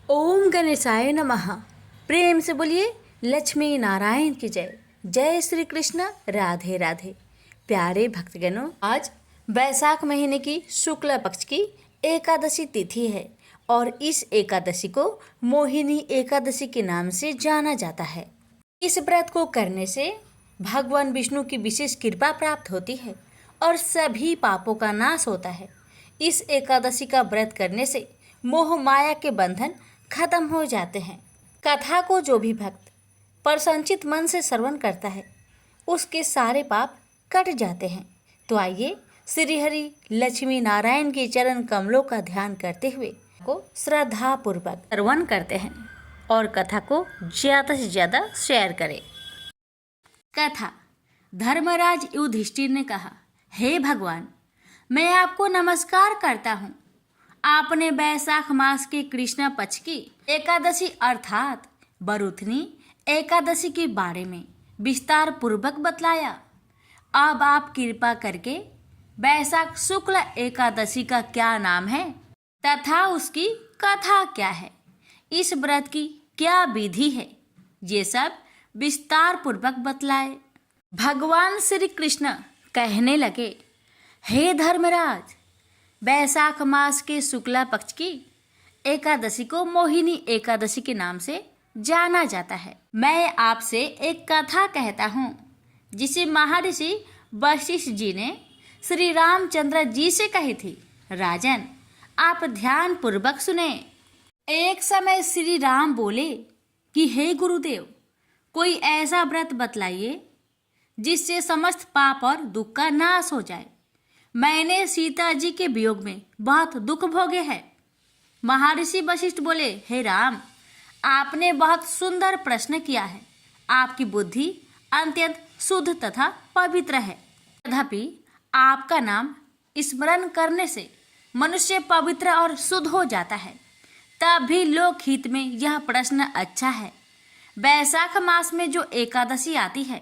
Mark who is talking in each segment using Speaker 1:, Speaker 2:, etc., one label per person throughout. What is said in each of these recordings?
Speaker 1: ओम गणेशाय नमः। प्रेम से बोलिए लक्ष्मी नारायण की जय। जय श्री कृष्ण, राधे राधे। प्यारे भक्तगणों, आज वैशाख महीने की शुक्ल पक्ष की एकादशी तिथि है और इस एकादशी को मोहिनी एकादशी के नाम से जाना जाता है। इस व्रत को करने से भगवान विष्णु की विशेष कृपा प्राप्त होती है और सभी पापों का नाश होता है। इस एकादशी का व्रत करने से मोह माया के बंधन खत्म हो जाते हैं। कथा को जो भी भक्त प्रसन्नचित मन से श्रवण करता है उसके सारे पाप कट जाते हैं। तो आइए श्री हरि लक्ष्मी नारायण के चरण कमलों का ध्यान करते हुए को श्रद्धा पूर्वक श्रवण करते हैं और कथा को ज्यादा से ज्यादा शेयर करें। कथा। धर्मराज युधिष्ठिर ने कहा, हे भगवान, मैं आपको नमस्कार करता हूँ। आपने वैशाख मास के कृष्ण पक्ष की एकादशी अर्थात बरुथनी एकादशी के बारे में विस्तार पूर्वक बतलाया। अब आप कृपा करके वैशाख शुक्ल एकादशी का क्या नाम है तथा उसकी कथा क्या है, इस व्रत की क्या विधि है, ये सब विस्तार पूर्वक बतलाए। भगवान श्री कृष्ण कहने लगे, हे धर्मराज, वैशाख मास के शुक्ला पक्ष की एकादशी को मोहिनी एकादशी के नाम से जाना जाता है। मैं आपसे एक कथा कहता हूँ जिसे महर्षि वशिष्ठ जी ने श्री रामचंद्र जी से कही थी। राजन, आप ध्यान पूर्वक सुने। एक समय श्री राम बोले कि हे गुरुदेव, कोई ऐसा व्रत बतलाइए जिससे समस्त पाप और दुख का नाश हो जाए। मैंने सीता जी के वियोग में बहुत दुख भोगे हैं। महर्षि वशिष्ठ बोले, हे राम, आपने बहुत सुंदर प्रश्न किया है। आपकी बुद्धि अत्यंत शुद्ध तथा पवित्र है। तथापि आपका नाम स्मरण करने से मनुष्य पवित्र और शुद्ध हो जाता है। तब भी लोकहित में यह प्रश्न अच्छा है। वैशाख मास में जो एकादशी आती है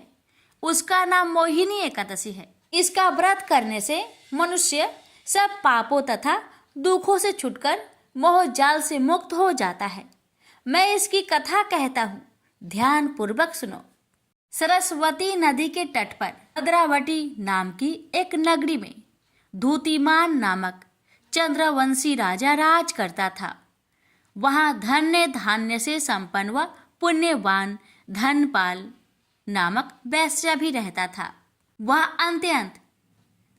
Speaker 1: उसका नाम मोहिनी एकादशी है। इसका व्रत करने से मनुष्य सब पापों तथा दुखों से छुटकर मोह जाल से मुक्त हो जाता है। मैं इसकी कथा कहता हूँ, ध्यान पूर्वक सुनो। सरस्वती नदी के तट पर भद्रावती नाम की एक नगरी में धूतिमान नामक चंद्रवंशी राजा राज करता था। वहाँ धन्य धान्य से संपन्न व पुण्यवान धनपाल नामक वैश्य भी रहता था। वह अत्यंत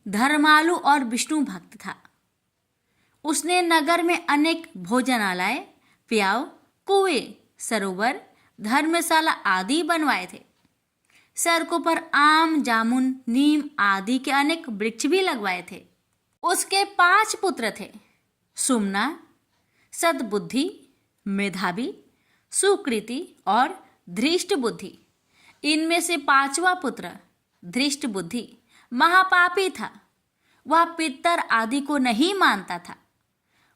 Speaker 1: धर्मालु और विष्णु भक्त था। उसने नगर में अनेक भोजनालय, प्याव, कुएं, सरोवर, धर्मशाला आदि बनवाए थे। सड़कों पर आम, जामुन, नीम आदि के अनेक वृक्ष भी लगवाए थे। उसके 5 पुत्र थे, सुमना, सद्बुद्धि, मेधावी, सुकृति और धृष्ट बुद्धि। इनमें से 5वां पुत्र धृष्ट बुद्धि महापापी था। वह पितर आदि को नहीं मानता था।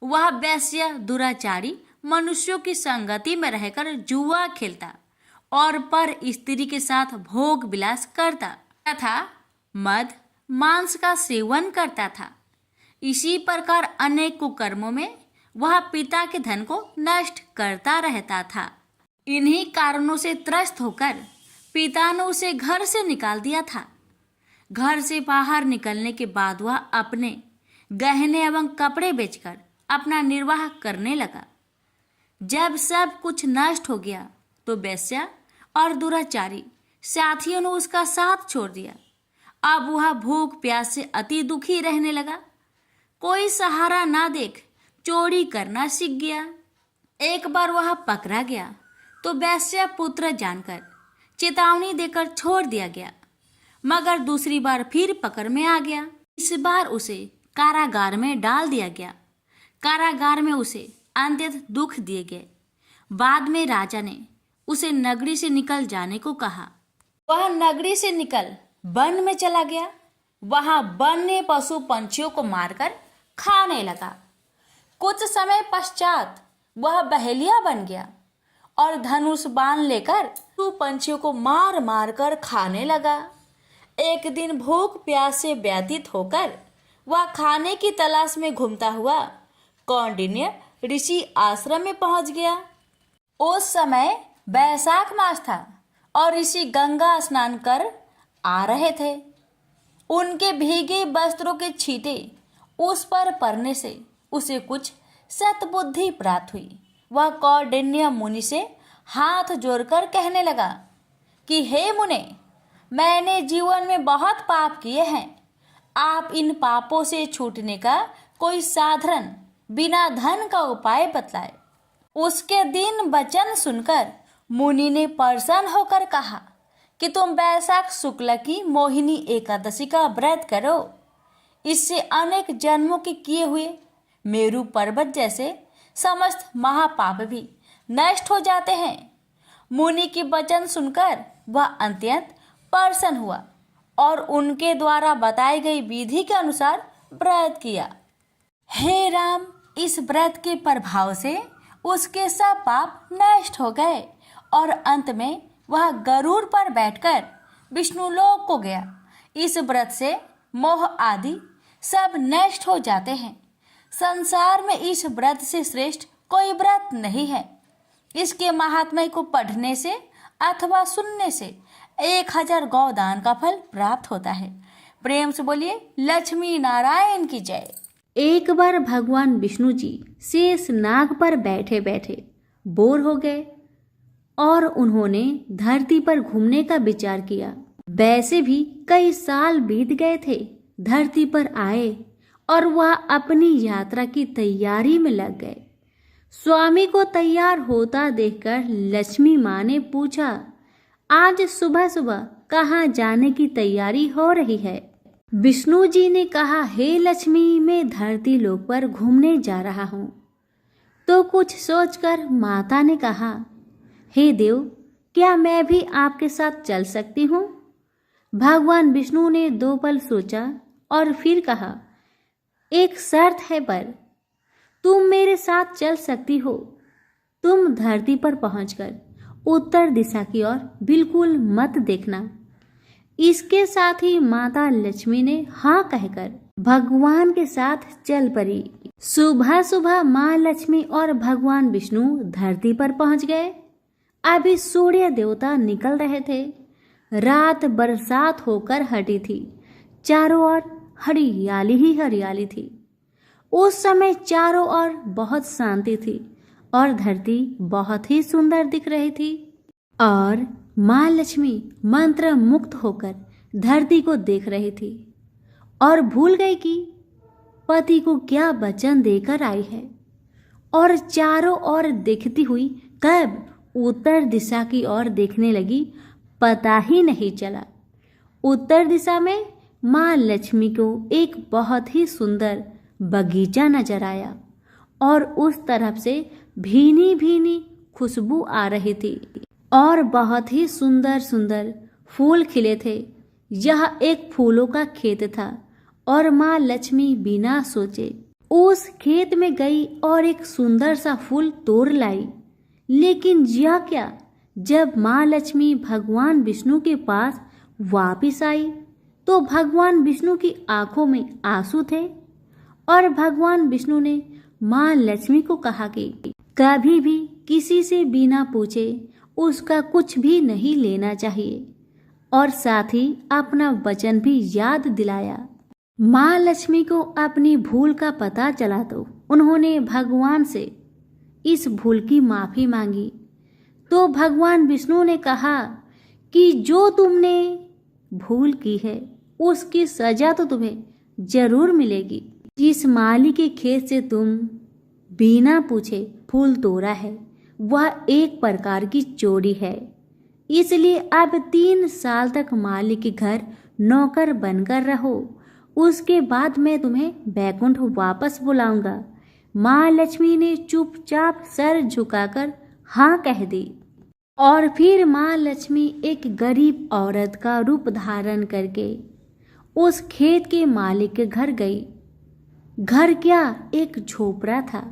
Speaker 1: वह वैश्य, दुराचारी मनुष्यों की संगति में रहकर जुआ खेलता और पर स्त्री के साथ भोग विलास करता तथा मद मांस का सेवन करता था। इसी प्रकार अनेक कुकर्मों में वह पिता के धन को नष्ट करता रहता था। इन्हीं कारणों से त्रस्त होकर पिता ने उसे घर से निकाल दिया था। घर से बाहर निकलने के बाद वह अपने गहने एवं कपड़े बेचकर अपना निर्वाह करने लगा। जब सब कुछ नष्ट हो गया तो वैश्य और दुराचारी साथियों ने उसका साथ छोड़ दिया। अब वह भूख प्यास से अति दुखी रहने लगा। कोई सहारा ना देख चोरी करना सीख गया। एक बार वह पकड़ा गया तो वैश्य पुत्र जानकर चेतावनी देकर छोड़ दिया गया, मगर दूसरी बार फिर पकड़ में आ गया। इस बार उसे कारागार में डाल दिया गया। कारागार में उसे अत्यंत दुख दिए गए। बाद में राजा ने उसे नगरी से निकल जाने को कहा। वह नगरी से निकल वन में चला गया। वहां वन्य पशु पंछियों को मारकर खाने लगा। कुछ समय पश्चात वह बहेलिया बन गया और धनुष बाण लेकर पंछियों को मार मार कर खाने लगा। एक दिन भूख प्यास से व्यथित होकर वह खाने की तलाश में घूमता हुआ कौंडिन्य ऋषि आश्रम में पहुंच गया। उस समय बैसाख मास था और ऋषि गंगा स्नान कर आ रहे थे। उनके भीगे वस्त्रों के छींटे उस पर पड़ने से उसे कुछ सद्बुद्धि प्राप्त हुई। वह कौंडिन्य मुनि से हाथ जोड़कर कहने लगा कि हे मुने, मैंने जीवन में बहुत पाप किए हैं। आप इन पापों से छूटने का कोई साधारण बिना धन का उपाय बतलाए। उसके दिन वचन सुनकर मुनि ने प्रसन्न होकर कहा कि तुम बैसाख शुक्ल की मोहिनी एकादशी का व्रत करो। इससे अनेक जन्मों के किए हुए मेरु पर्वत जैसे समस्त महापाप भी नष्ट हो जाते हैं। मुनि की वचन सुनकर वह अत्यंत प्रसन्न हुआ और उनके द्वारा बताई गई विधि के अनुसार व्रत किया। हे राम, इस व्रत के प्रभाव से उसके सब पाप नष्ट हो गए और अंत में वह गरुड़ पर बैठकर विष्णुलोक को गया। इस व्रत से मोह आदि सब नष्ट हो जाते हैं। संसार में इस व्रत से श्रेष्ठ कोई व्रत नहीं है। इसके महात्म्य को पढ़ने से अथवा सुनने से 1000 गौदान का फल प्राप्त होता है। प्रेम से बोलिए लक्ष्मी नारायण की जय। एक बार भगवान विष्णु जी शेष नाग पर बैठे बैठे बोर हो गए और उन्होंने धरती पर घूमने का विचार किया। वैसे भी कई साल बीत गए थे। धरती पर आए और वह अपनी यात्रा की तैयारी में लग गए। स्वामी को तैयार होता देखकर लक्ष्मी माँ ने पूछा, आज सुबह सुबह कहाँ जाने की तैयारी हो रही है? विष्णु जी ने कहा, हे लक्ष्मी, मैं धरती लोक पर घूमने जा रहा हूँ। तो कुछ सोचकर माता ने कहा, हे देव, क्या मैं भी आपके साथ चल सकती हूँ? भगवान विष्णु ने 2 पल सोचा और फिर कहा, एक शर्त है, पर तुम मेरे साथ चल सकती हो। तुम धरती पर पहुंचकर उत्तर दिशा की ओर बिल्कुल मत देखना। इसके साथ ही माता लक्ष्मी ने हाँ कहकर भगवान के साथ चल पड़ी। सुबह सुबह माँ लक्ष्मी और भगवान विष्णु धरती पर पहुंच गए। अभी सूर्य देवता निकल रहे थे। रात बरसात होकर हटी थी। चारों ओर हरियाली ही हरियाली थी। उस समय चारों ओर बहुत शांति थी और धरती बहुत ही सुंदर दिख रही थी। और माँ लक्ष्मी मंत्र मुक्त होकर धरती को देख रही थी और भूल गई कि पति को क्या वचन देकर आई है, और चारों ओर देखती हुई कब उत्तर दिशा की ओर देखने लगी, पता ही नहीं चला। उत्तर दिशा में माँ लक्ष्मी को एक बहुत ही सुंदर बगीचा नजर आया और उस तरफ से भीनी भीनी खुशबू आ रही थी और बहुत ही सुंदर सुंदर फूल खिले थे। यह एक फूलों का खेत था और माँ लक्ष्मी बिना सोचे उस खेत में गई और एक सुंदर सा फूल तोड़ लाई। लेकिन यह क्या, जब माँ लक्ष्मी भगवान विष्णु के पास वापिस आई तो भगवान विष्णु की आंखों में आंसू थे और भगवान विष्णु ने माँ लक्ष्मी को कहा कि कभी भी किसी से बिना पूछे उसका कुछ भी नहीं लेना चाहिए, और साथ ही अपना वचन भी याद दिलाया। माँ लक्ष्मी को अपनी भूल का पता चला तो उन्होंने भगवान से इस भूल की माफी मांगी। तो भगवान विष्णु ने कहा कि जो तुमने भूल की है उसकी सजा तो तुम्हें जरूर मिलेगी। जिस माली के खेत से तुम बिना पूछे फूल तोड़ा है वह एक प्रकार की चोरी है। इसलिए अब 3 साल तक माली के घर नौकर बनकर रहो। उसके बाद मैं तुम्हें बैकुंठ वापस बुलाऊंगा। माँ लक्ष्मी ने चुपचाप सर झुकाकर हाँ कह दी और फिर माँ लक्ष्मी एक गरीब औरत का रूप धारण करके उस खेत के मालिक के घर गई। घर क्या, एक झोपड़ा था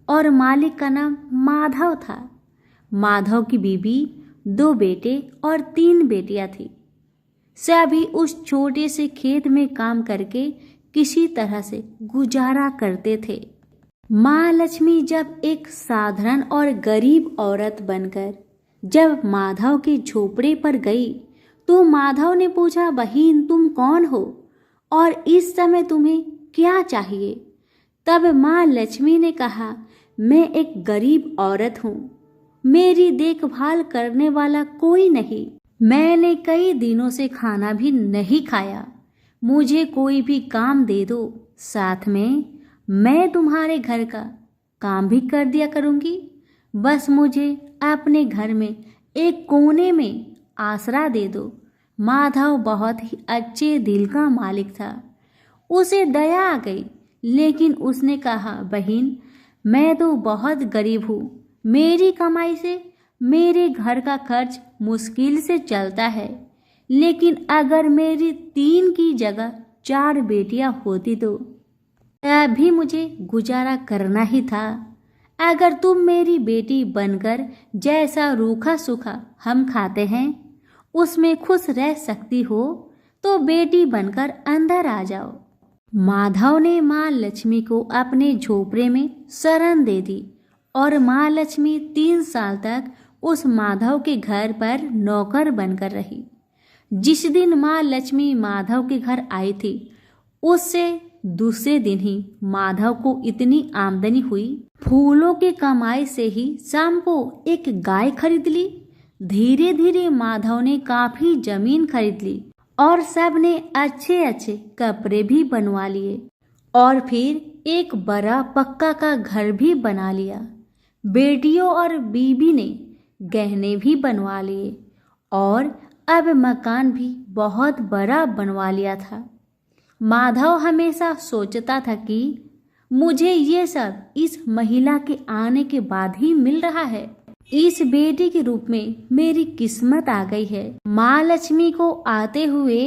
Speaker 1: और मालिक का नाम माधव था। माधव की बीबी, 2 बेटे और 3 बेटियां थी। सभी उस छोटे से खेत में काम करके किसी तरह से गुजारा करते थे। माँ लक्ष्मी जब एक साधारण और गरीब औरत बनकर जब माधव के झोपड़े पर गई तो माधव ने पूछा, बहन तुम कौन हो और इस समय तुम्हें क्या चाहिए? तब माँ लक्ष्मी ने कहा, मैं एक गरीब औरत हूँ, मेरी देखभाल करने वाला कोई नहीं, मैंने कई दिनों से खाना भी नहीं खाया, मुझे कोई भी काम दे दो, साथ में मैं तुम्हारे घर का काम भी कर दिया करूँगी, बस मुझे अपने घर में एक कोने में आसरा दे दो। माधव बहुत ही अच्छे दिल का मालिक था, उसे दया आ गई, लेकिन उसने कहा, बहन मैं तो बहुत गरीब हूँ, मेरी कमाई से मेरे घर का खर्च मुश्किल से चलता है, लेकिन अगर मेरी 3 की जगह 4 बेटियां होती तो अभी मुझे गुजारा करना ही था। अगर तुम मेरी बेटी बनकर जैसा रूखा सूखा हम खाते हैं उसमें खुश रह सकती हो तो बेटी बनकर अंदर आ जाओ। माधव ने माँ लक्ष्मी को अपने झोपड़े में शरण दे दी और माँ लक्ष्मी 3 साल तक उस माधव के घर पर नौकर बनकर रही। जिस दिन माँ लक्ष्मी माधव के घर आई थी उससे दूसरे दिन ही माधव को इतनी आमदनी हुई, फूलों की कमाई से ही शाम को एक गाय खरीद ली। धीरे धीरे माधव ने काफी जमीन खरीद ली और सब ने अच्छे अच्छे कपड़े भी बनवा लिए और फिर एक बड़ा पक्का का घर भी बना लिया। बेटियों और बीबी ने गहने भी बनवा लिए और अब मकान भी बहुत बड़ा बनवा लिया था। माधव हमेशा सोचता था कि मुझे ये सब इस महिला के आने के बाद ही मिल रहा है, इस बेटी के रूप में मेरी किस्मत आ गई है। माँ लक्ष्मी को आते हुए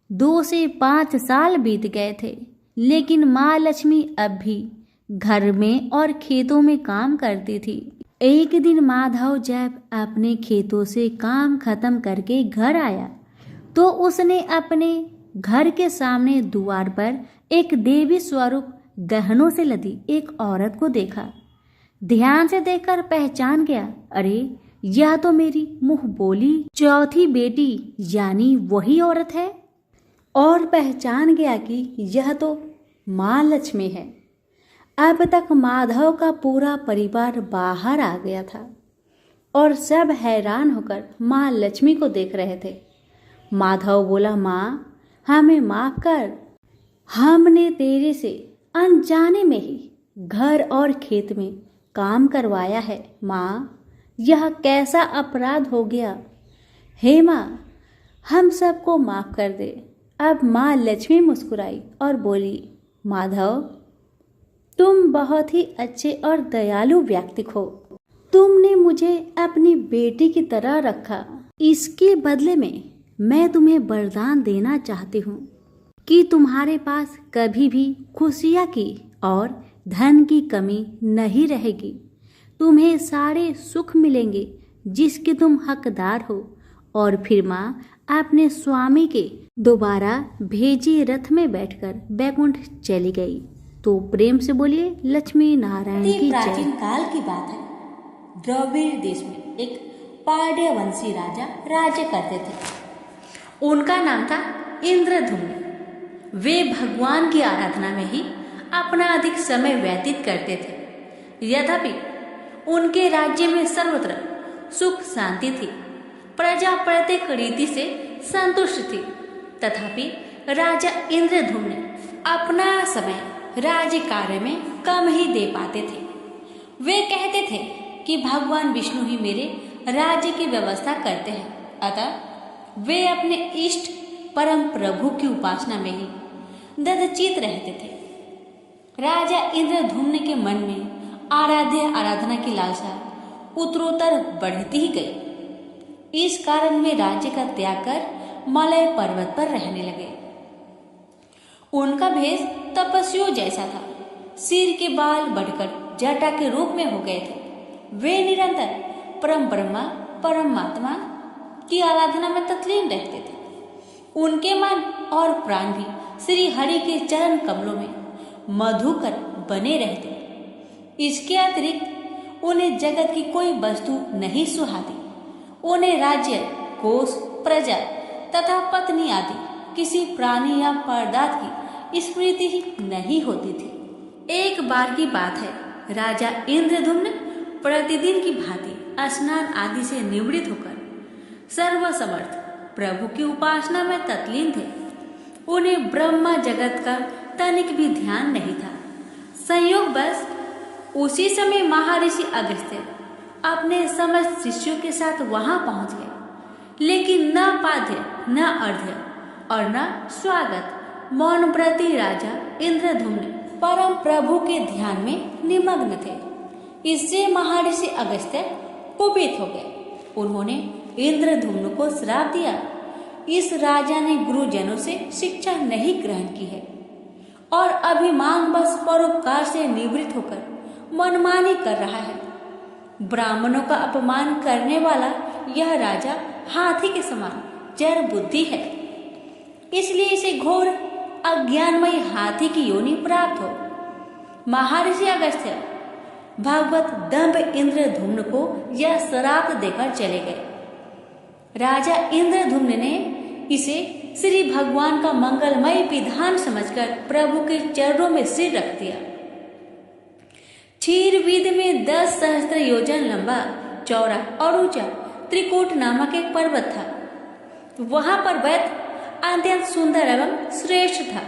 Speaker 1: 2 से 5 साल बीत गए थे, लेकिन माँ लक्ष्मी अब भी घर में और खेतों में काम करती थी। एक दिन माधव जब अपने खेतों से काम खत्म करके घर आया तो उसने अपने घर के सामने द्वार पर एक देवी स्वरूप गहनों से लदी एक औरत को देखा। ध्यान से देखकर पहचान गया, अरे यह तो मेरी मुंह बोली चौथी बेटी यानी वही औरत है, और पहचान गया कि यह तो माँ लक्ष्मी है। अब तक माधव का पूरा परिवार बाहर आ गया था और सब हैरान होकर माँ लक्ष्मी को देख रहे थे। माधव बोला, माँ हमें माफ कर, हमने तेरे से अनजाने में ही घर और खेत में काम करवाया है। माँ यह कैसा अपराध हो गया, हे माँ हम सबको माफ कर दे। अब माँ लक्ष्मी मुस्कुराई और बोली, माधव तुम बहुत ही अच्छे और दयालु व्यक्ति हो, तुमने मुझे अपनी बेटी की तरह रखा, इसके बदले में मैं तुम्हें वरदान देना चाहती हूँ कि तुम्हारे पास कभी भी खुशियाँ की और धन की कमी नहीं रहेगी, तुम्हें सारे सुख मिलेंगे जिसके तुम हकदार हो। और फिर माँ अपने स्वामी के दोबारा भेजे रथ में बैठकर बैकुंठ चली गई। तो प्रेम से बोलिए लक्ष्मी नारायण की जय।
Speaker 2: प्राचीन काल की बात है, द्रविड़ देश में एक पांड्यवंशी राजा राज्य करते थे। उनका नाम था इंद्रधुम्न। वे भगवान की आराधना में ही अपना अधिक समय व्यतीत करते थे। यद्यपि उनके राज्य में सर्वत्र सुख शांति थी, प्रजा प्रत्येक रीति से संतुष्ट थी, तथापि राजा इंद्रधुम्न अपना समय राज्य कार्य में कम ही दे पाते थे। वे कहते थे कि भगवान विष्णु ही मेरे राज्य की व्यवस्था करते हैं, अतः वे अपने इष्ट परम प्रभु की उपासना में ही दधचित रहते थे। राजा इंद्रधुम्न के मन में आराधना की लालसा उत्तरोत्तर बढ़ती ही गई। इस कारण वे राज्य का त्याग कर मलय पर्वत पर रहने लगे। उनका भेष तपस्वियों जैसा था, सिर के बाल बढ़कर जटा के रूप में हो गए थे। वे निरंतर परम ब्रह्मा परमात्मा की आराधना में तल्लीन रहते थे। उनके मन और प्राण भी श्री हरि के चरण कमलों में मधुकर बने रहते। इसके अतिरिक्त उन्हें जगत की कोई वस्तु नहीं सुहाती। उन्हें राज्य, कोष, प्रजा तथा पत्नी आदि किसी प्राणी या पदार्थ की स्मृति ही नहीं होती थी। एक बार की बात है, राजा इंद्रद्युम्न प्रतिदिन की भांति स्नान आदि से निवृत्त होकर सर्वसमर्थ प्रभु की उपासना में तत्लीन थे। उन्हें ब्रह्मा जगत का तनिक भी ध्यान नहीं था। संयोग बस उसी समय महर्षि अगस्त्य अपने समस्त शिष्यों के साथ वहां पहुंच गए, लेकिन न पाद्य, न अर्घ्य और न स्वागत। मौनव्रती राजा इंद्रद्युम्न परम प्रभु के ध्यान में निमग्न थे। इससे महर्षि अगस्त्य कुपित हो गए। उन्होंने इंद्रद्युम्न को श्राप दिया, इस राजा ने गुरुजनों से शिक्षा नहीं ग्रहण की है और अभिमान बस परोपकार से निवृत्त होकर मनमानी कर रहा है। ब्राह्मणों का अपमान करने वाला यह राजा हाथी के समान जड़ बुद्धि है, इसलिए इसे घोर अज्ञानमयी हाथी की योनि प्राप्त हो। महर्षि अगस्त्य भगवत दंभ इंद्रद्युम्न को यह श्राप देकर चले गए। राजा इंद्रद्युम्न ने इसे श्री भगवान का मंगलमय विधान समझकर प्रभु के चरणों में सिर रख दिया। क्षीरविद में 10 सहस्त्र योजन लंबा, चौड़ा और ऊंचा त्रिकूट नामक एक पर्वत था। वहां पर वैद्य अत्यंत सुंदर एवं श्रेष्ठ था।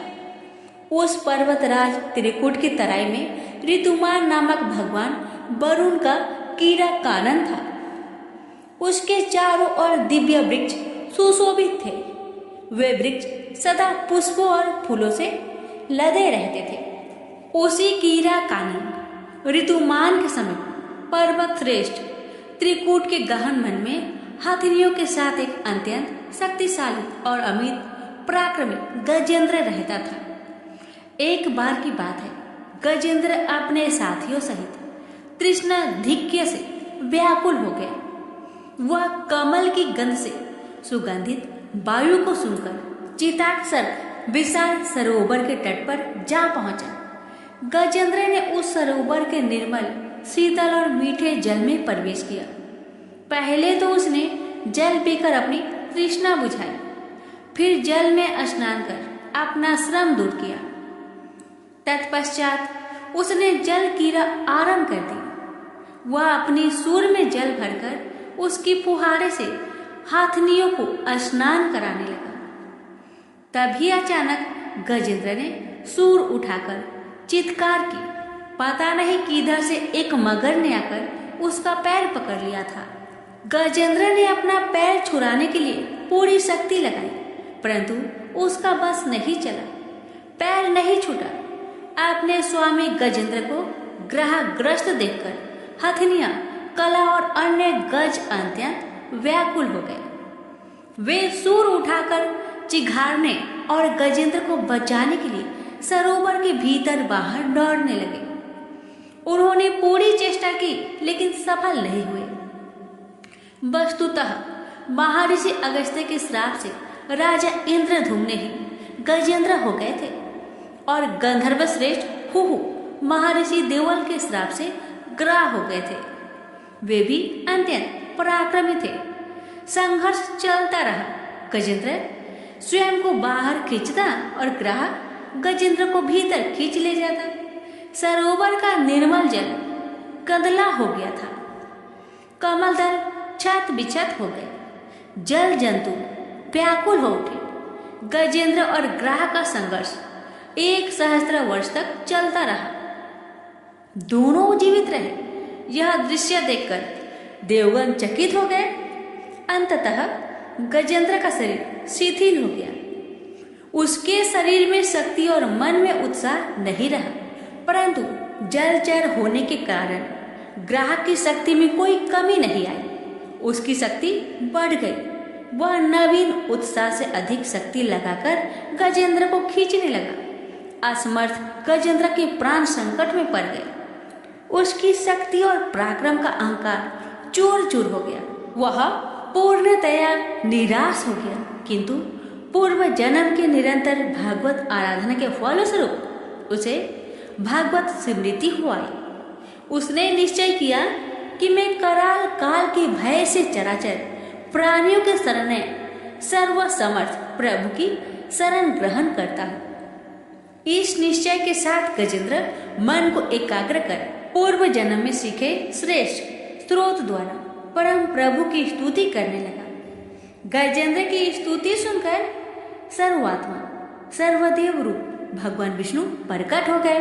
Speaker 2: उस पर्वतराज त्रिकूट की तराई में ऋतुमान नामक भगवान वरुण का कीड़ा कानन था। उसके चारों ओर दिव्य वृक्ष सुशोभित थे। वे वृक्ष सदा पुष्पों और फूलों से लदे रहते थे। उसी कीड़ा कानन ऋतुमान के समीप पर्वत श्रेष्ठ त्रिकूट के गहन मन में हथनियों के साथ एक अत्यंत शक्तिशाली और अमित पराक्रमी गजेंद्र रहता था। एक बार की बात है, गजेंद्र अपने साथियों सहित तृष्णाधिक्य से व्याकुल हो गया। वह कमल की गंध से सुगंधित वायु को सुनकर चिताक्षर विशाल सरोवर के तट पर जा पहुंचा। गजेंद्र ने उस सरोवर के निर्मल, शीतल और मीठे जल में प्रवेश किया। पहले तो उसने जल पीकर अपनी तृष्णा बुझाई, फिर जल में स्नान कर अपना श्रम दूर किया। तत्पश्चात उसने जल क्रीड़ा आरंभ कर दी। वह अपनी सूर में जल भरकर उसकी फुहारे से हाथनियों को स्नान कराने लगा। तभी अचानक गजेंद्र ने सूर उठाकर चित्कार की। पता नहीं किधर से एक मगर ने आकर उसका पैर पकड़ लिया था। गजेंद्र ने अपना पैर छुड़ाने के लिए पूरी शक्ति लगाई, परंतु उसका बस नहीं चला, पैर नहीं छूटा। अपने स्वामी गजेंद्र को ग्रहग्रस्त देखकर हथनियां, कला और अन्य गज अत्यंत व्याकुल हो गए। वे सूर उठाकर चिघाड़ने और गजेंद्र को बचाने के लिए सरोवर के भीतर बाहर दौड़ने लगे। उन्होंने पूरी चेष्टा की, लेकिन सफल नहीं हुए। वस्तुतः महर्षि अगस्त्य के श्राप से राजा इंद्रद्युम्न ही गजेंद्र हो गए थे और गंधर्व श्रेष्ठ हुहु महर्षि देवल के श्राप से ग्राह हो गए थे। वे भी अत्यंत पराक्रमी थे। संघर्ष चलता रहा। गजेंद्र स्वयं को बाहर खींचता और ग्राह गजेंद्र को भीतर खींच ले जाता। सरोवर का निर्मल जल कंदला हो गया था। कमल दल छत बिछत हो गए। जल जंतु व्याकुल हो उठे। गजेंद्र और ग्राह का संघर्ष 1 सहस्त्र वर्ष तक चलता रहा। दोनों जीवित रहे। यह दृश्य देखकर देवगण चकित हो गए। अंततः गजेंद्र का शरीर शिथिल हो गया। उसके शरीर में शक्ति और मन में उत्साह नहीं रहा, परंतु जलचर होने के कारण ग्राहक की शक्ति में कोई कमी नहीं आई। उसकी शक्ति बढ़ गई। वह नवीन उत्साह से अधिक शक्ति लगाकर गजेंद्र को खींचने लगा। असमर्थ गजेंद्र के प्राण संकट में पड़ गए। उसकी शक्ति और पराक्रम का अहंकार चूर चूर हो गया। वह पूर्णतया निराश हो गया, किंतु पूर्व जन्म के निरंतर भागवत आराधना के फलस्वरूप उसे भागवत स्मृति हो आई। उसने निश्चय किया कि मैं कराल काल के भय से चराचर प्राणियों के शरण सर्वसमर्थ प्रभु की शरण ग्रहण करता हूँ। इस निश्चय के साथ गजेंद्र मन को एकाग्र कर पूर्व जन्म में सीखे श्रेष्ठ स्रोत द्वारा परम प्रभु की स्तुति करने लगा। गजेंद्र की स्तुति सुनकर सर्वात्मा सर्वदेव रूप भगवान विष्णु प्रकट हो गए।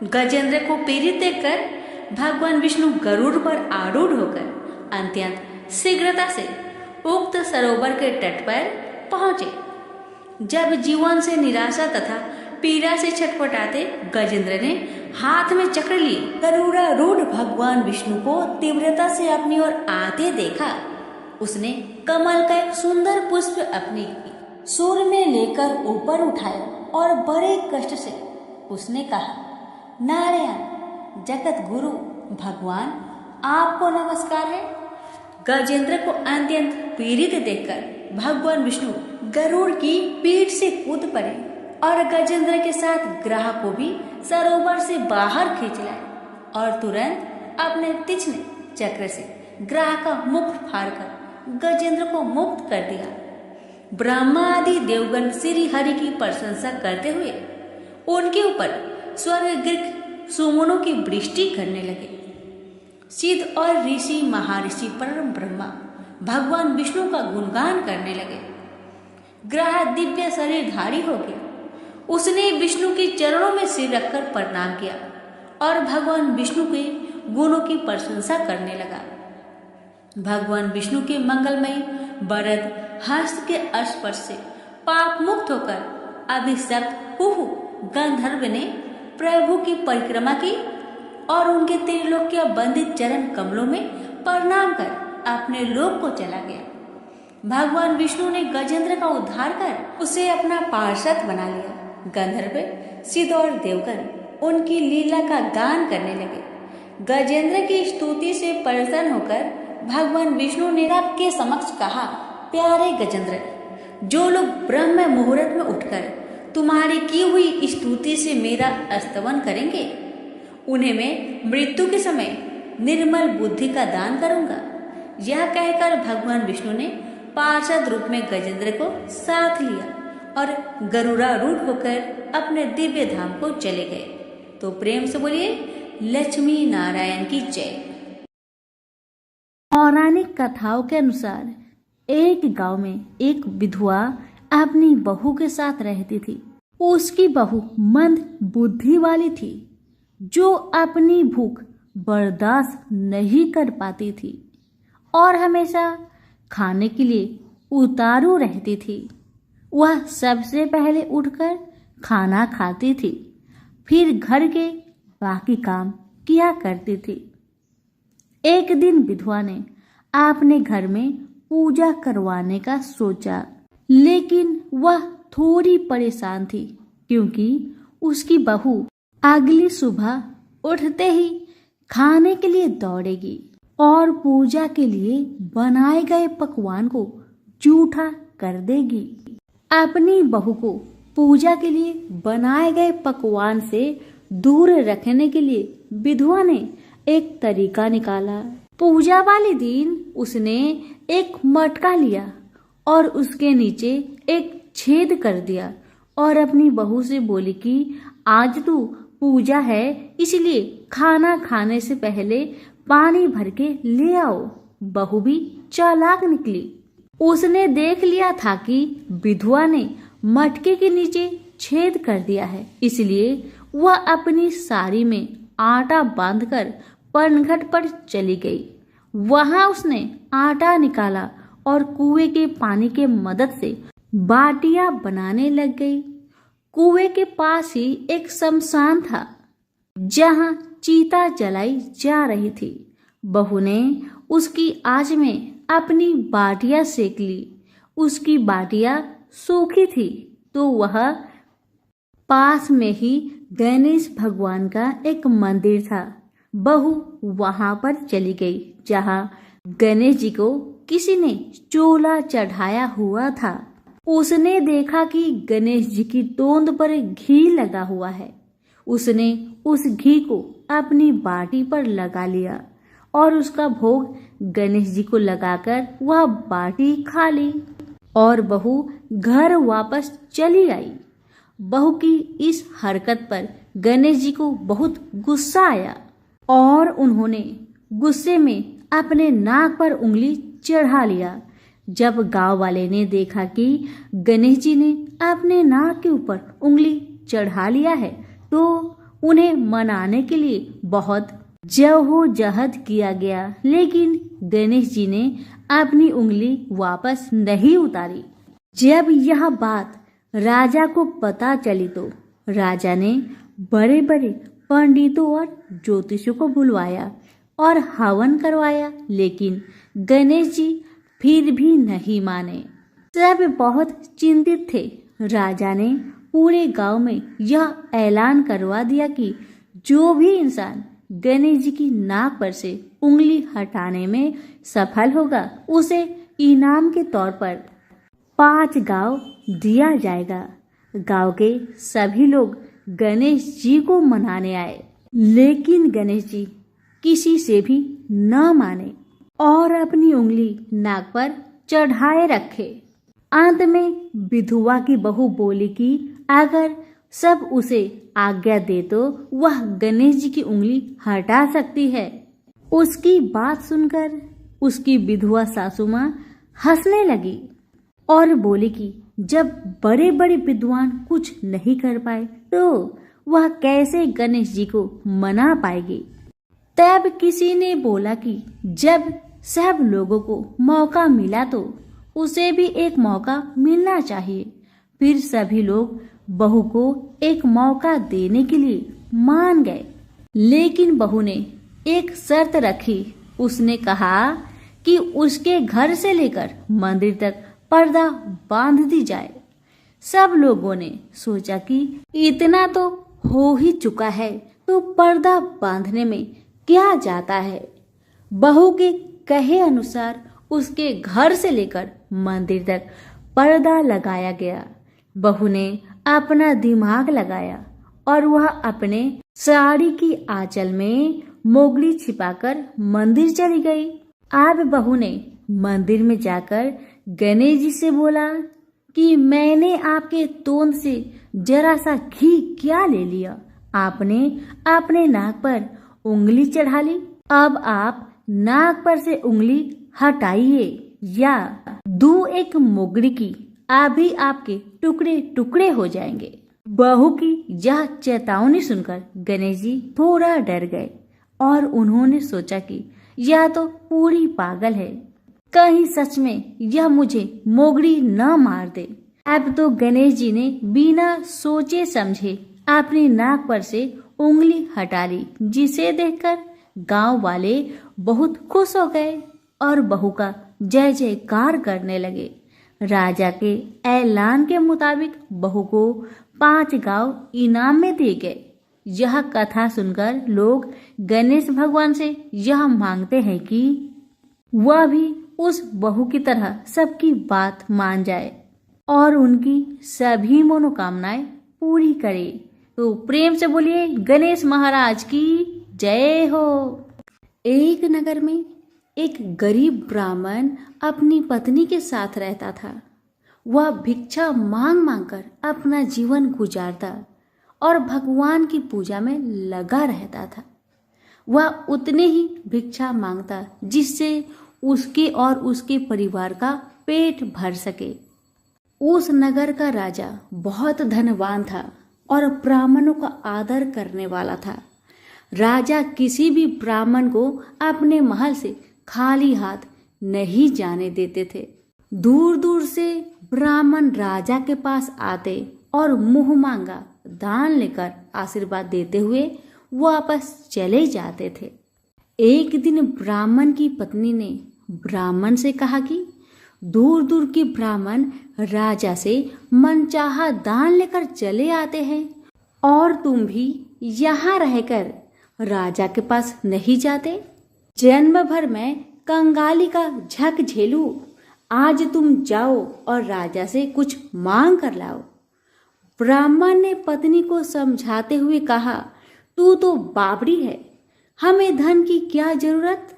Speaker 2: गजेंद्र को पीड़ित देखकर भगवान विष्णु गरुड़ पर आरूढ़ होकर अत्यंत शीघ्रता से उक्त सरोवर के तट पर पहुंचे। जब जीवन से निराशा तथा पीड़ा से छटपटाते गजेंद्र ने हाथ में चक्र लिए गरुड़ारूढ़ भगवान विष्णु को तीव्रता से अपनी ओर आते देखा। उसने कमल का एक सुंदर पुष्प अपनी सूर में लेकर ऊपर उठाया और बड़े कष्ट से उसने कहा, नारायण जगत गुरु भगवान आपको नमस्कार है। गजेंद्र को अत्यंत पीड़ित देखकर भगवान विष्णु गरुड़ की पीठ से कूद पड़े और गजेंद्र के साथ ग्राह को भी सरोवर से बाहर खींच लाए और तुरंत अपने तीक्ष्ण चक्र से ग्राह का मुख फाड़कर गजेंद्र को मुक्त कर दिया। ब्रह्मा आदि देवगण श्री हरि की प्रशंसा करते हुए उनके ऊपर स्वर्ग सुमनों की वृष्टि करने लगे। सिद्ध और ऋषि महर्षि परम ब्रह्मा भगवान विष्णु का गुणगान करने लगे। ग्रह दिव्य शरीरधारी हो गया। उसने विष्णु के चरणों में सिर रखकर प्रणाम किया और भगवान विष्णु के गुणों की प्रशंसा करने लगा। भगवान विष्णु के मंगलमय वरद हस्त के स्पर्श से पाप मुक्त होकर अभिशप्त हुहु गंधर्व ने प्रभु की परिक्रमा की और उनके त्रिलोक्य बंदित चरण कमलों में प्रणाम कर अपने लोक को चला गया। भगवान विष्णु ने गजेंद्र का उद्धार कर उसे अपना पार्षद बना लिया। गंधर्व सिद्ध और देवगण उनकी लीला का गान करने लगे। गजेंद्र की स्तुति से प्रसन्न होकर भगवान विष्णु ने सबके समक्ष कहा, प्यारे गजेंद्र, जो लोग ब्रह्म मुहूर्त में उठकर तुम्हारी की हुई स्तुति से मेरा स्तवन करेंगे उन्हें मैं मृत्यु के समय निर्मल बुद्धि का दान करूंगा। यह कहकर भगवान विष्णु ने पार्षद रूप में गजेंद्र को साथ लिया और गरुड़ारूढ़ होकर अपने दिव्य धाम को चले गए। तो प्रेम से बोलिए लक्ष्मी नारायण की जय।
Speaker 1: पौराणिक कथाओं के अनुसार एक गांव में एक विधवा अपनी बहू के साथ रहती थी। उसकी बहू मंद बुद्धि वाली थी जो अपनी भूख बर्दाश्त नहीं कर पाती थी और हमेशा खाने के लिए उतारू रहती थी। वह सबसे पहले उठकर खाना खाती थी, फिर घर के बाकी काम किया करती थी। एक दिन विधवा ने अपने घर में पूजा करवाने का सोचा, लेकिन वह थोड़ी परेशान थी क्योंकि उसकी बहू अगली सुबह उठते ही खाने के लिए दौड़ेगी और पूजा के लिए बनाए गए पकवान को जूठा कर देगी। अपनी बहू को पूजा के लिए बनाए गए पकवान से दूर रखने के लिए विधवा ने एक तरीका निकाला। पूजा वाले दिन उसने एक मटका लिया और उसके नीचे एक छेद कर दिया और अपनी बहू से बोली कि आज तो पूजा है, इसलिए खाना खाने से पहले पानी भर के ले आओ। बहू भी चालाक निकली। उसने देख लिया था कि विधवा ने मटके के नीचे छेद कर दिया है, इसलिए वह अपनी साड़ी में आटा बांधकर पनघट पर चली गई। वहां उसने आटा निकाला और कुएं के पानी के मदद से बाटियां बनाने लग गई। कुएं के पास ही एक शमशान था जहां चीता जलाई जा रही थी। बहू ने उसकी आंच में अपनी बाटियां सेक ली। उसकी बाटियां सूखी थी तो वह पास में ही गणेश भगवान का एक मंदिर था। बहू वहां पर चली गई जहां गणेश जी को किसी ने चोला चढ़ाया हुआ था। उसने देखा कि गणेश जी की तोंद पर घी लगा हुआ है। उसने उस घी को
Speaker 2: अपनी बाटी पर लगा लिया और उसका भोग गणेश जी को लगाकर वह बाटी खा ली और बहू घर वापस चली आई। बहू की इस हरकत पर गणेश जी को बहुत गुस्सा आया और उन्होंने गुस्से में अपने नाक पर उंगली चढ़ा लिया। जब गांव वाले ने देखा कि गणेश जी ने अपने नाक के ऊपर उंगली चढ़ा लिया है तो उन्हें मनाने के लिए बहुत जद्दोजहद किया गया, लेकिन गणेश जी ने अपनी उंगली वापस नहीं उतारी। जब यह बात राजा को पता चली तो राजा ने बड़े बड़े पंडितों और ज्योतिषियों को बुलवाया और हवन करवाया, लेकिन गणेश जी फिर भी नहीं माने। सब बहुत चिंतित थे। राजा ने पूरे गांव में यह ऐलान करवा दिया कि जो भी इंसान गणेश जी की नाक पर से उंगली हटाने में सफल होगा उसे इनाम के तौर पर 5 गांव दिया जाएगा। गांव के सभी लोग गणेश जी को मनाने आए, लेकिन गणेश जी किसी से भी न माने और अपनी उंगली नाक पर चढ़ाए रखे। अंत में विधवा की बहू बोली कि अगर सब उसे आज्ञा दे तो वह गणेश जी की उंगली हटा सकती है। उसकी बात सुनकर उसकी विधवा सासू माँ हंसने लगी और बोली कि जब बड़े बड़े विद्वान कुछ नहीं कर पाए तो वह कैसे गणेश जी को मना पाएगी। तब किसी ने बोला कि जब सब लोगों को मौका मिला तो उसे भी एक मौका मिलना चाहिए। फिर सभी लोग बहू को एक मौका देने के लिए मान गए, लेकिन बहू ने एक शर्त रखी। उसने कहा कि उसके घर से लेकर मंदिर तक पर्दा बांध दी जाए। सब लोगों ने सोचा कि इतना तो हो ही चुका है तो पर्दा बांधने में क्या जाता है। बहू के कहे अनुसार उसके घर से लेकर मंदिर तक पर्दा लगाया गया। बहू ने अपना दिमाग लगाया और वह अपने साड़ी की आंचल में मोगली छिपाकर मंदिर चली गई। अब बहू ने मंदिर में जाकर गणेश जी से बोला कि मैंने आपके तोंद से जरा सा घी क्या ले लिया, आपने अपने नाक पर उंगली चढ़ा ली। अब आप नाक पर से उंगली हटाइए या दूं एक मोगरी की, अभी आपके टुकड़े टुकड़े हो जाएंगे। बहू की यह चेतावनी सुनकर गणेश जी थोड़ा डर गए और उन्होंने सोचा कि यह तो पूरी पागल है, कहीं सच में यह मुझे मोगरी न मार दे। अब तो गणेश जी ने बिना सोचे समझे अपनी नाक पर से उंगली हटा ली, जिसे देखकर गांव वाले बहुत खुश हो गए और बहू का जय जयकार करने लगे। राजा के ऐलान के मुताबिक बहू को 5 गांव इनाम में दिए गए। यह कथा सुनकर लोग गणेश भगवान से यह मांगते हैं कि वह भी उस बहू की तरह सबकी बात मान जाए और उनकी सभी मनोकामनाएं पूरी करे। तो प्रेम से बोलिए गणेश महाराज की जय हो। एक नगर में एक गरीब ब्राह्मण अपनी पत्नी के साथ रहता था। वह भिक्षा मांग मांग कर अपना जीवन गुजारता और भगवान की पूजा में लगा रहता था। वह उतने ही भिक्षा मांगता जिससे उसके और उसके परिवार का पेट भर सके। उस नगर का राजा बहुत धनवान था और ब्राह्मणों का आदर करने वाला था। राजा किसी भी ब्राह्मण को अपने महल से खाली हाथ नहीं जाने देते थे। दूर दूर से ब्राह्मण राजा के पास आते और मुंह मांगा दान लेकर आशीर्वाद देते हुए वापस चले जाते थे। एक दिन ब्राह्मण की पत्नी ने ब्राह्मण से कहा कि दूर दूर के ब्राह्मण राजा से मनचाहा दान लेकर चले आते हैं और तुम भी यहाँ रहकर राजा के पास नहीं जाते। जन्म भर मैं कंगाली का झक झेलूं, आज तुम जाओ और राजा से कुछ मांग कर लाओ। ब्राह्मण ने पत्नी को समझाते हुए कहा, तू तो बावड़ी है, हमें धन की क्या जरूरत,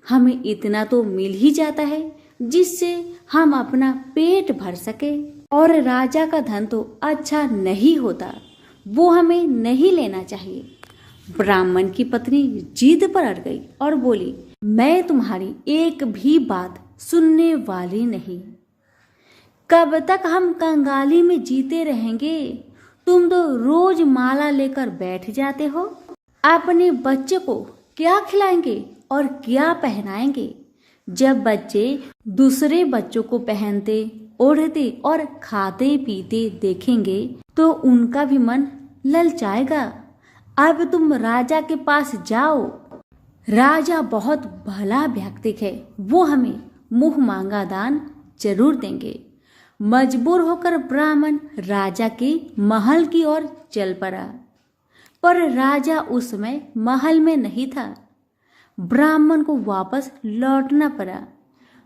Speaker 2: हमें इतना तो मिल ही जाता है जिससे हम अपना पेट भर सके। और राजा का धन तो अच्छा नहीं होता, वो हमें नहीं लेना चाहिए। ब्राह्मण की पत्नी जिद पर अड़ गई और बोली, मैं तुम्हारी एक भी बात सुनने वाली नहीं। कब तक हम कंगाली में जीते रहेंगे? तुम तो रोज माला लेकर बैठ जाते हो। अपने बच्चे को क्या खिलाएंगे और क्या पहनाएंगे? जब बच्चे दूसरे बच्चों को पहनते, ओढ़ते और खाते पीते देखेंगे तो उनका भी मन ललचाएगा। अब तुम राजा के पास जाओ, राजा बहुत भला व्यक्ति है, वो हमें मुंह मांगा दान जरूर देंगे। मजबूर होकर ब्राह्मण राजा के महल की ओर चल पड़ा, पर राजा उस समय महल में नहीं था। ब्राह्मण को वापस लौटना पड़ा।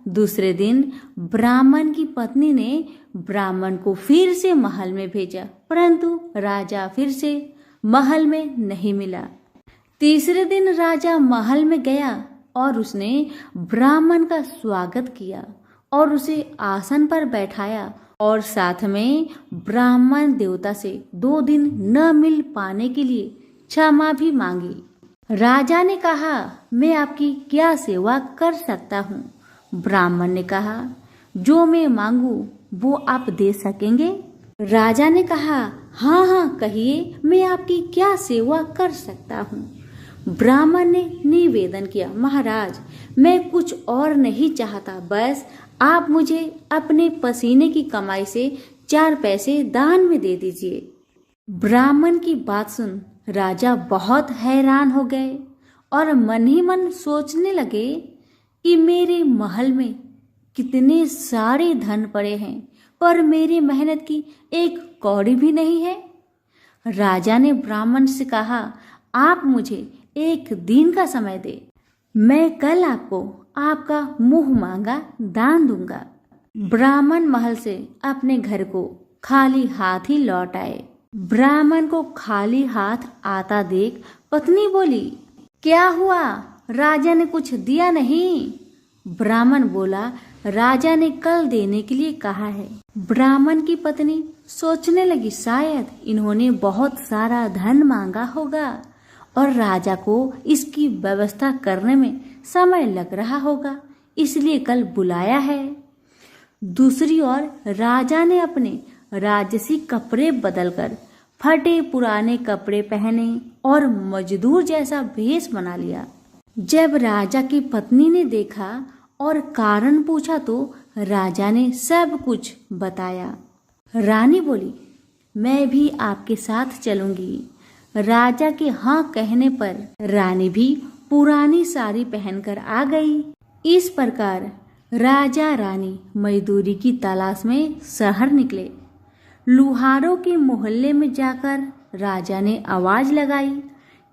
Speaker 2: दूसरे दिन ब्राह्मण की पत्नी ने ब्राह्मण को फिर से महल में भेजा, परंतु राजा फिर से महल में नहीं मिला। तीसरे दिन राजा महल में गया और उसने ब्राह्मण का स्वागत किया और उसे आसन पर बैठाया और साथ में ब्राह्मण देवता से 2 दिन न मिल पाने के लिए क्षमा भी मांगी। राजा ने कहा, मैं आपकी क्या सेवा कर सकता हूँ? ब्राह्मण ने कहा, जो मैं मांगू वो आप दे सकेंगे? राजा ने कहा, हाँ हाँ कहिए, मैं आपकी क्या सेवा कर सकता हूँ? ब्राह्मण ने निवेदन किया, महाराज मैं कुछ और नहीं चाहता, बस आप मुझे अपने पसीने की कमाई से 4 पैसे दान में दे दीजिए। ब्राह्मण की बात सुन राजा बहुत हैरान हो गए और मन ही मन सोचने लगे कि मेरे महल में कितने सारे धन पड़े हैं, पर मेरी मेहनत की एक कौड़ी भी नहीं है। राजा ने ब्राह्मण से कहा, आप मुझे 1 दिन का समय दे, मैं कल आपको आपका मुंह मांगा दान दूंगा। ब्राह्मण महल से अपने घर को खाली हाथ ही लौट आए। ब्राह्मण को खाली हाथ आता देख पत्नी बोली, क्या हुआ, राजा ने कुछ दिया नहीं? ब्राह्मण बोला, राजा ने कल देने के लिए कहा है। ब्राह्मण की पत्नी सोचने लगी, शायद इन्होंने बहुत सारा धन मांगा होगा और राजा को इसकी व्यवस्था करने में समय लग रहा होगा, इसलिए कल बुलाया है। दूसरी ओर राजा ने अपने राजसी कपड़े बदलकर फटे पुराने कपड़े पहने और मजदूर जैसा भेष बना लिया। जब राजा की पत्नी ने देखा और कारण पूछा तो राजा ने सब कुछ बताया। रानी बोली, मैं भी आपके साथ चलूंगी। राजा के हाँ कहने पर रानी भी पुरानी साड़ी पहनकर आ गई। इस प्रकार राजा रानी मजदूरी की तलाश में शहर निकले। लुहारों के मोहल्ले में जाकर राजा ने आवाज लगाई,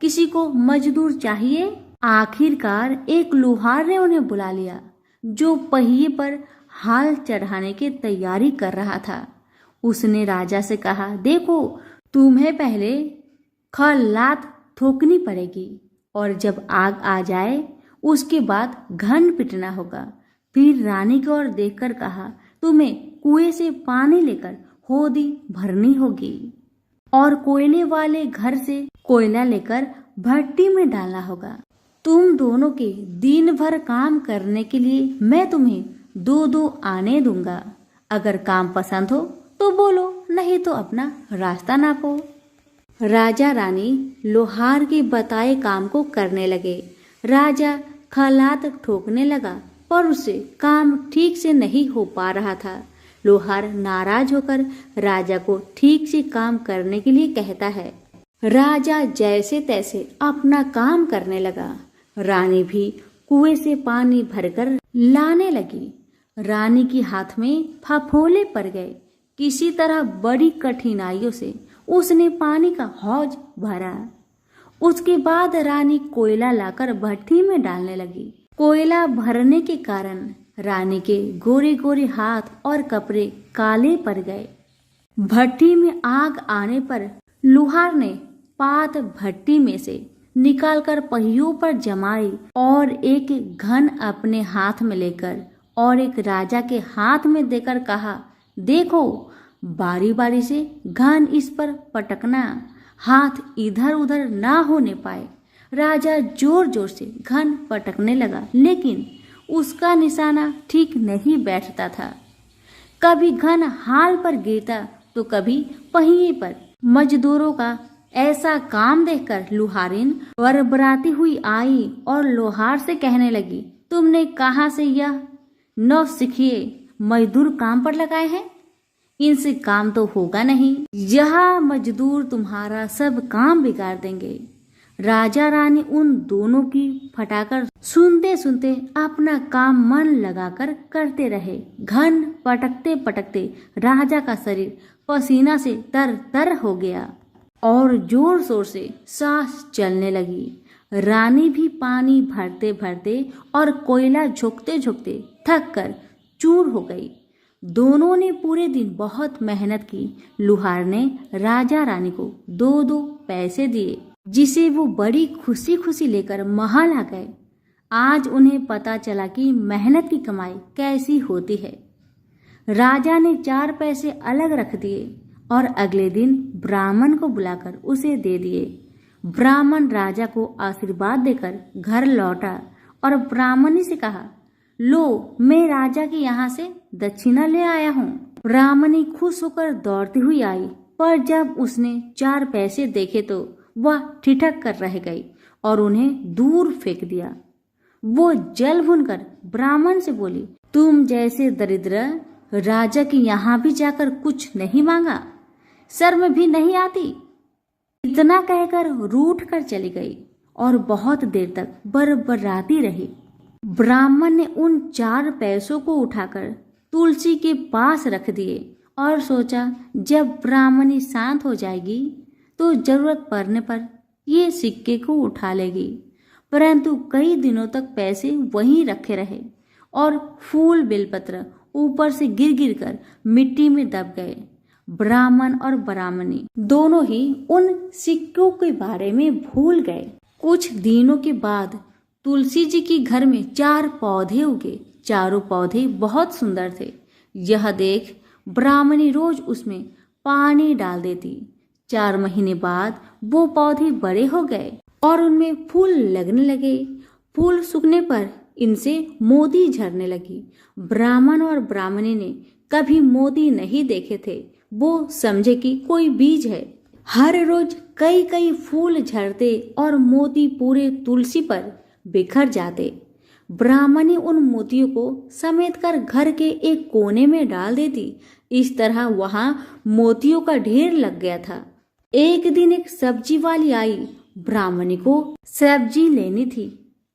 Speaker 2: किसी को मजदूर चाहिए? आखिरकार एक लुहार ने उन्हें बुला लिया, जो पहिए पर हाल चढ़ाने की तैयारी कर रहा था। उसने राजा से कहा, देखो तुम्हें पहले खलात ठोकनी पड़ेगी और जब आग आ जाए उसके बाद घन पिटना होगा। फिर रानी की ओर देखकर कहा, तुम्हें कुएं से पानी लेकर होदी भरनी होगी और कोयले वाले घर से कोयला लेकर भट्टी में डालना होगा। तुम दोनों के दिन भर काम करने के लिए मैं तुम्हें 2-2 आने दूंगा। अगर काम पसंद हो तो बोलो, नहीं तो अपना रास्ता नापो। राजा रानी लोहार के बताए काम को करने लगे। राजा खलात ठोकने लगा, पर उससे काम ठीक से नहीं हो पा रहा था। लोहार नाराज होकर राजा को ठीक से काम करने के लिए कहता है। राजा जैसे तैसे अपना काम करने लगा। रानी भी कुएं से पानी भरकर लाने लगी। रानी के हाथ में फफोले पड़ गए। किसी तरह बड़ी कठिनाइयों से उसने पानी का हौज भरा। उसके बाद रानी कोयला लाकर भट्टी में डालने लगी। कोयला भरने के कारण रानी के गोरे गोरे हाथ और कपड़े काले पड़ गए। भट्टी में आग आने पर लुहार ने पात भट्टी में से निकालकर पहियों पर जमाई और एक घन अपने हाथ में लेकर और एक राजा के हाथ में देकर कहा, देखो बारी बारी से घन इस पर पटकना, हाथ इधर उधर ना होने पाए। राजा जोर जोर से घन पटकने लगा, लेकिन उसका निशाना ठीक नहीं बैठता था। कभी घन हाल पर गिरता तो कभी पहिए पर। मजदूरों का ऐसा काम देखकर लुहारिन बरबराती हुई आई और लोहार से कहने लगी, तुमने कहाँ से यह नौसिखिए मजदूर काम पर लगाए हैं? इनसे काम तो होगा नहीं। यह मजदूर तुम्हारा सब काम बिगाड़ देंगे। राजा रानी उन दोनों की फटाकर सुनते सुनते अपना काम मन लगाकर करते रहे। घन पटकते पटकते राजा का शरीर पसीना से तर तर हो गया और जोर शोर से सांस चलने लगी। रानी भी पानी भरते भरते और कोयला झोंकते झोंकते थक कर चूर हो गई। दोनों ने पूरे दिन बहुत मेहनत की। लुहार ने राजा रानी को 2-2 पैसे दिए, जिसे वो बड़ी खुशी खुशी लेकर महल आ गए। आज उन्हें पता चला कि मेहनत की कमाई कैसी होती है। राजा ने 4 पैसे अलग रख दिए और अगले दिन ब्राह्मण को बुलाकर उसे दे दिए। ब्राह्मण राजा को आशीर्वाद देकर घर लौटा और ब्राह्मणी से कहा, लो मैं राजा के यहाँ से दक्षिणा ले आया हूँ। ब्राह्मणी खुश होकर दौड़ती हुई आई, पर जब उसने 4 पैसे देखे तो वह ठिठक कर रह गई और उन्हें दूर फेंक दिया। वो जल भूनकर ब्राह्मण से बोली, तुम जैसे दरिद्र राजा के यहाँ भी जाकर कुछ नहीं मांगा, शर्म भी नहीं आती। इतना कहकर रूठ कर चली गई और बहुत देर तक बरबराती रही। ब्राह्मण ने उन 4 पैसों को उठाकर तुलसी के पास रख दिए और सोचा, जब ब्राह्मणी शांत हो जाएगी तो जरूरत पड़ने पर ये सिक्के को उठा लेगी। परंतु कई दिनों तक पैसे वहीं रखे रहे और फूल बेलपत्र ऊपर से गिर गिर कर मिट्टी में दब गए। ब्राह्मण और ब्राह्मणी दोनों ही उन सिक्कों के बारे में भूल गए। कुछ दिनों के बाद तुलसी जी के घर में 4 पौधे उगे। चारों पौधे बहुत सुंदर थे। यह देख ब्राह्मणी रोज उसमें पानी डाल देती। 4 महीने बाद वो पौधे बड़े हो गए और उनमें फूल लगने लगे। फूल सूखने पर इनसे मोती झरने लगी। ब्राह्मण और ब्राह्मणी ने कभी मोती नहीं देखे थे। वो समझे कि कोई बीज है। हर रोज कई कई फूल झरते और मोती पूरे तुलसी पर बिखर जाते। ब्राह्मणी उन मोतियों को समेट कर घर के एक कोने में डाल देती। इस तरह वहां मोतियों का ढेर लग गया था। एक दिन एक सब्जी वाली आई। ब्राह्मणी को सब्जी लेनी थी,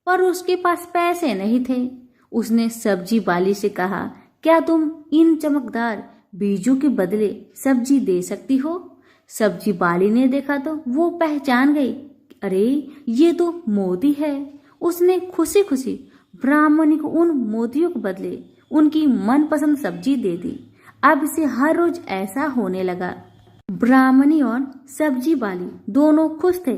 Speaker 2: पर उसके पास पैसे नहीं थे। उसने सब्जी वाली से कहा, क्या तुम इन चमकदार बीजों के बदले सब्जी दे सकती हो? सब्जी वाली ने देखा तो वो पहचान गई, अरे ये तो मोती है। उसने खुशी खुशी ब्राह्मणी को उन मोतियों के बदले उनकी मनपसंद सब्जी दे दी। अब से हर रोज ऐसा होने लगा। ब्राह्मणी और सब्जी वाली दोनों खुश थे।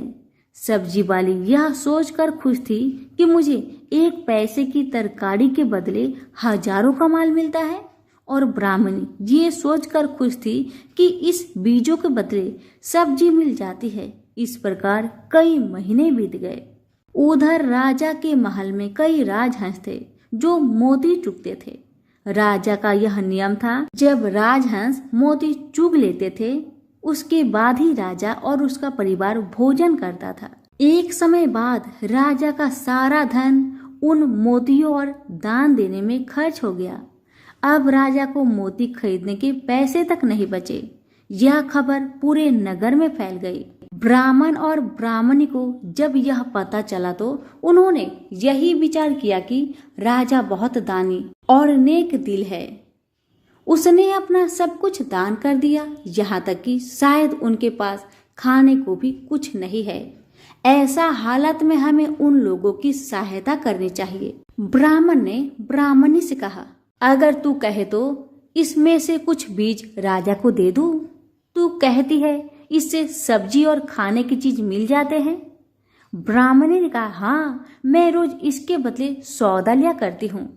Speaker 2: सब्जी वाली यह सोचकर खुश थी कि मुझे 1 पैसे की तरकारी के बदले हजारों का माल मिलता है, और ब्राह्मणी ये सोचकर खुश थी कि इस बीजों के बदले सब्जी मिल जाती है। इस प्रकार कई महीने बीत गए। उधर राजा के महल में कई राजहंस थे जो मोती चुगते थे। राजा का यह नियम था, जब राजहंस मोती चुग लेते थे उसके बाद ही राजा और उसका परिवार भोजन करता था। एक समय बाद राजा का सारा धन उन मोतियों और दान देने में खर्च हो गया। अब राजा को मोती खरीदने के पैसे तक नहीं बचे। यह खबर पूरे नगर में फैल गई। ब्राह्मण और ब्राह्मणी को जब यह पता चला तो उन्होंने यही विचार किया कि राजा बहुत दानी और नेक दिल है। उसने अपना सब कुछ दान कर दिया, यहाँ तक कि शायद उनके पास खाने को भी कुछ नहीं है। ऐसा हालत में हमें उन लोगों की सहायता करनी चाहिए। ब्राह्मण ने ब्राह्मणी से कहा, अगर तू कहे तो इसमें से कुछ बीज राजा को दे दूं। तू कहती है इससे सब्जी और खाने की चीज मिल जाते हैं? ब्राह्मणी ने कहा, हाँ, मैं रोज इसके बदले सौदा लिया करती हूँ।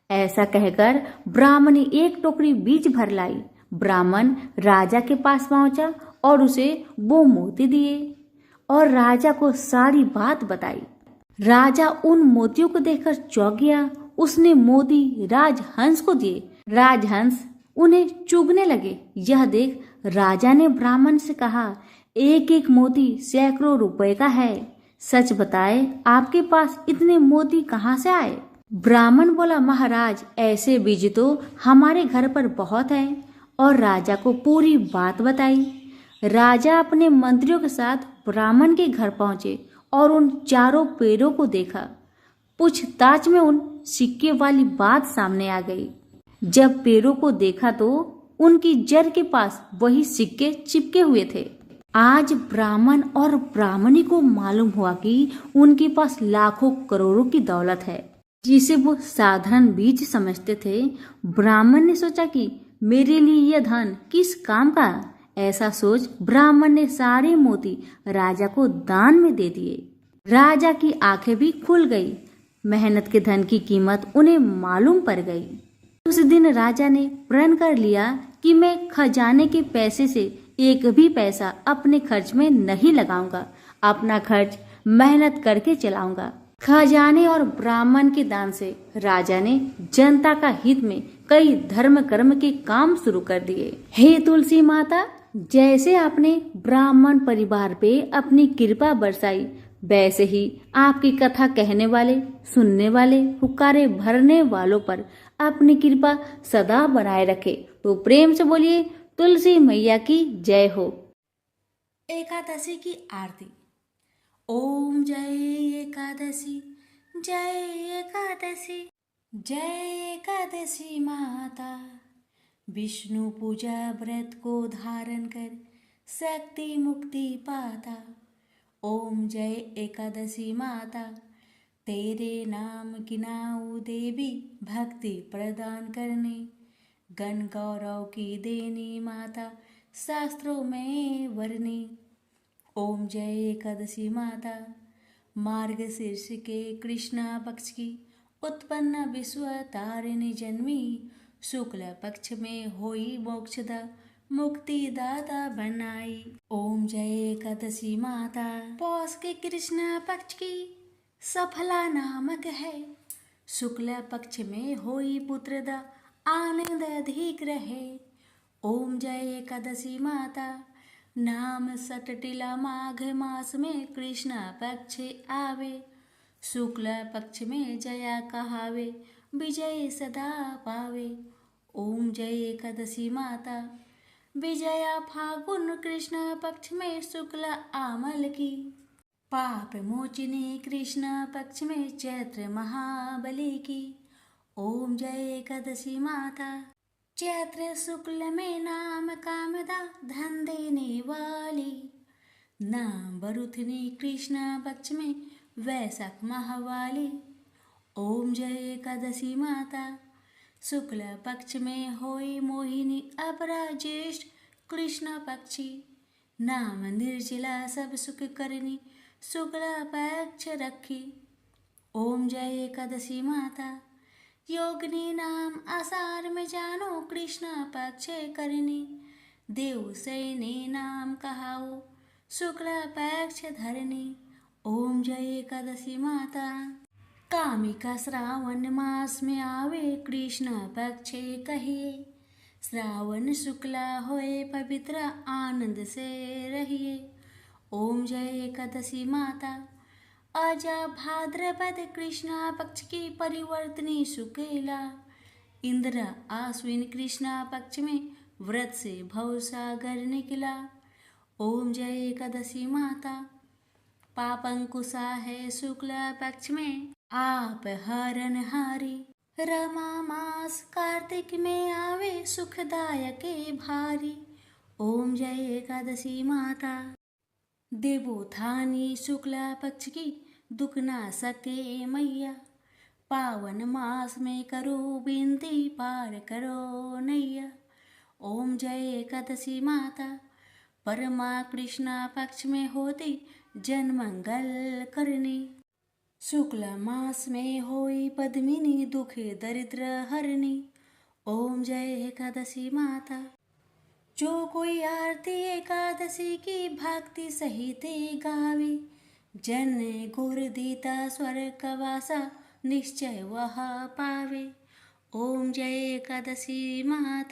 Speaker 2: ऐसा कहकर ब्राह्मणी एक टोकरी बीज भर लाई। ब्राह्मण राजा के पास पहुंचा और उसे वो मोती दिए और राजा को सारी बात बताई। राजा उन मोतियों को देखकर चौंक गया। उसने मोती राजहंस को दिए। राजहंस उन्हें चुगने लगे। यह देख राजा ने ब्राह्मण से कहा, एक एक मोती सैकड़ों रुपए का है। सच बताए, आपके पास इतने मोती कहाँ से आए? ब्राह्मण बोला, महाराज, ऐसे बीज तो हमारे घर पर बहुत हैं। और राजा को पूरी बात बताई। राजा अपने मंत्रियों के साथ ब्राह्मण के घर पहुंचे और उन चारों पेड़ों को देखा। पूछताछ में उन सिक्के वाली बात सामने आ गई। जब पेड़ों को देखा तो उनकी जड़ के पास वही सिक्के चिपके हुए थे। आज ब्राह्मण और ब्राह्मणी को मालूम हुआ कि उनके पास लाखों करोड़ों की दौलत है, जिसे वो साधारण बीज समझते थे। ब्राह्मण ने सोचा कि मेरे लिए यह धन किस काम का? ऐसा सोच ब्राह्मण ने सारे मोती राजा को दान में दे दिए। राजा की आंखें भी खुल गई। मेहनत के धन की कीमत उन्हें मालूम पड़ गई। उस दिन राजा ने प्रण कर लिया कि मैं खजाने के पैसे से एक भी पैसा अपने खर्च में नहीं लगाऊंगा। अपना खर्च मेहनत करके चलाऊंगा। खजाने और ब्राह्मण के दान से राजा ने जनता का हित में कई धर्म कर्म के काम शुरू कर दिए। हे तुलसी माता, जैसे आपने ब्राह्मण परिवार पे अपनी कृपा बरसाई, वैसे ही आपकी कथा कहने वाले, सुनने वाले, हुक्कारे भरने वालों पर अपनी कृपा सदा बनाए रखे। तो प्रेम से बोलिए, तुलसी मैया की जय हो।
Speaker 1: एकादशी की आरती। ओम जय एकादशी, जय एकादशी, जय एकादशी माता। विष्णु पूजा व्रत को धारण कर शक्ति मुक्ति पाता। ओम जय एकादशी माता, तेरे नाम गिनाऊं देवी, भक्ति प्रदान करने। गण गौरव की देनी माता, शास्त्रों में वर्णी। ओम जय एकादशी माता, मार्गशीर्ष के कृष्णा पक्ष की उत्पन्न विश्व तारिणी जन्मी। शुक्ल पक्ष में होई मोक्षदा, मुक्ति दाता बनाई। ओम जय एकादशी माता, पौष के कृष्ण पक्ष की सफला नामक है। शुक्ल पक्ष में होई पुत्रदा, आनंद अधिक रहे। ओम जय एकादशी माता, नाम सटटिला माघ मास में कृष्ण पक्ष आवे। शुक्ल पक्ष में जया कहावे, विजय सदा पावे। ओम जय एकादशी माता, विजया फागुन कृष्ण पक्ष में शुक्ल आमल की। पाप मोचिनी कृष्ण पक्ष में चैत्र महाबली की। ओम जय एकादशी माता, चैत्र शुक्ल में नाम कामदा, धन देने वाली। नाम बरुथनी कृष्ण पक्ष में वैशाख माहवाली। ओम जय एकादशी माता, शुक्ल पक्ष में होई मोहिनी, अपरा ज्येष्ठ कृष्ण पक्षी। नाम निर्जला सब सुख करनी, शुक्ल पक्ष रखी। ओम जय एकादशी माता, योगिनी नाम आषाढ़ में जानो, कृष्ण पक्ष करनी। देव सैनी नाम कहाओ, शुक्ल पक्ष धरनी। ओम जय एकादशी माता, कामिका श्रावण मास में आवे, कृष्ण पक्ष कहिए। श्रावण शुक्ला होए पवित्र, आनंद से रहिए। ओम जय एकादशी माता, अजा भाद्रपद कृष्ण पक्ष की परिवर्तनी शुक्ला। इंद्र आश्विन कृष्ण पक्ष में व्रत से भवसागर निकला। ओम जय एकादशी माता, पापंकुशा है शुक्ल पक्ष में, आप हरण हारी। रमा मास कार्तिक में आवे, सुखदायक भारी। ओम जय एकादशी माता, देवोत्थानी शुक्ल पक्ष की, दुख ना सके मैया। पावन मास में करो विनती, पार करो नैया। ओम जय एकादशी माता,
Speaker 2: परमा कृष्णा पक्ष में होती जन मंगल करनी। शुक्ल मास में होई पद्मिनी दुखे दरिद्र हरनी। ओम जय एकादशी माता। जो कोई आरती एकादशी की भक्ति सहित गावे, जन गुर दीता स्वर्ग वासा निश्चय वह पावे। ओम जय एकादशी माता।